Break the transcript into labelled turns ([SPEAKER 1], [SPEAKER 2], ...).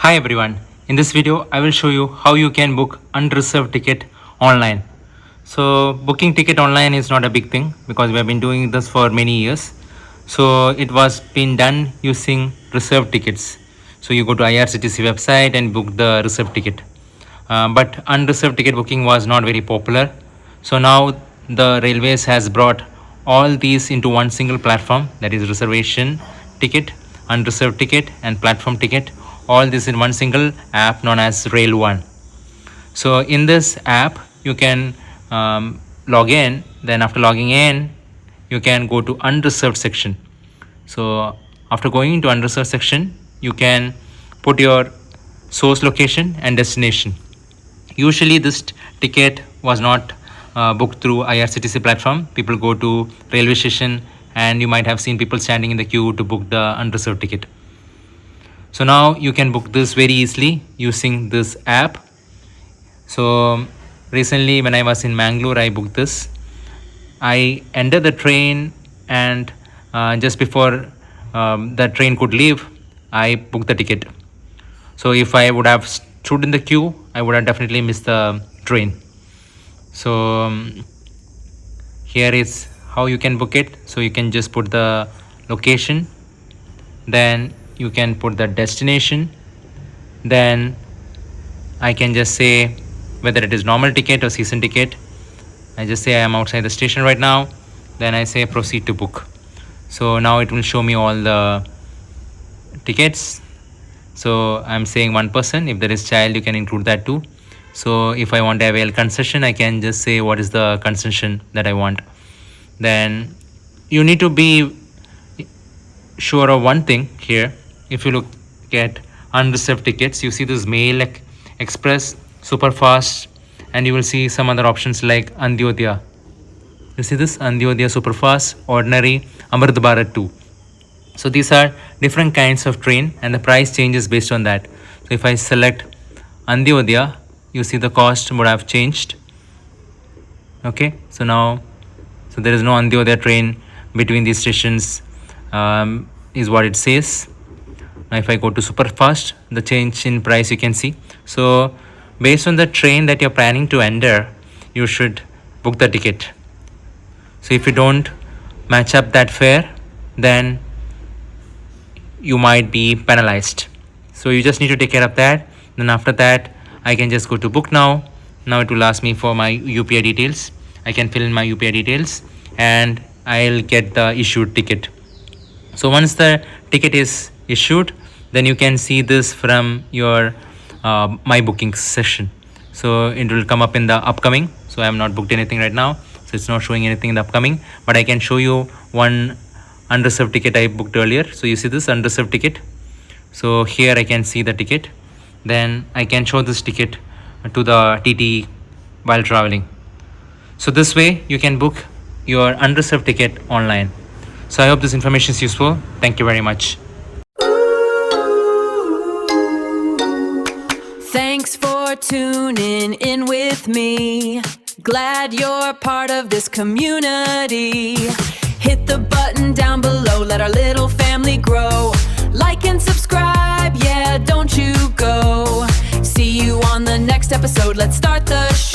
[SPEAKER 1] Hi everyone, in this video I will show you how you can book unreserved ticket online. So booking ticket online is not a big thing because we have been doing this for many years. So it was been done using reserved tickets. So you go to IRCTC website and book the reserved ticket. But unreserved ticket booking was not very popular. So now the railways has brought all these into one single platform, that is reservation ticket, unreserved ticket and platform ticket, all this in one single app known as Rail One. So in this app you can log in, then after logging in you can go to unreserved section. So after going into unreserved section you can put your source location and destination. Usually this ticket was not booked through IRCTC platform. People go to railway station and you might have seen people standing in the queue to book the unreserved ticket. So now you can book this very easily using this app. So recently when I was in Mangalore, I booked this. I entered the train and just before the train could leave, I booked the ticket. So if I would have stood in the queue, I would have definitely missed the train. So here is how you can book it. So you can just put the location, then you can put the destination, then I can just say whether it is normal ticket or season ticket. I just say I am outside the station right now, then I say proceed to book. So now it will show me all the tickets. So I'm saying one person. If there is child, you can include that too. So if I want to avail concession, I can just say what is the concession that I want. Then you need to be sure of one thing here. If you look at unreserved tickets, you see this Mail Express, Superfast, and you will see some other options like Andyodaya. You see this Andyodaya Superfast, Ordinary, Amrit Bharat 2. So these are different kinds of train and the price changes based on that. So if I select Andyodaya, you see the cost would have changed. Okay, so now there is no Andyodaya train between these stations, is what it says. Now if I go to Superfast, the change in price you can see. So based on the train that you're planning to enter, you should book the ticket. So if you don't match up that fare, then you might be penalized. So you just need to take care of that. Then after that, I can just go to book now. Now it will ask me for my UPI details. I can fill in my UPI details and I'll get the issued ticket. So once the ticket is issued, then you can see this from your my booking session. So it will come up in the upcoming. So I have not booked anything right now, so it's not showing anything in the upcoming, but I can show you one unreserved ticket I booked earlier. So you see this unreserved ticket. So here I can see the ticket. Then I can show this ticket to the TT while traveling. So this way you can book your unreserved ticket online. So I hope this information is useful. Thank you very much.
[SPEAKER 2] Thanks for tuning in with me. Glad you're part of this community. Hit the button down below, let our little family grow. Like and subscribe, yeah, don't you go. See you on the next episode, let's start the show.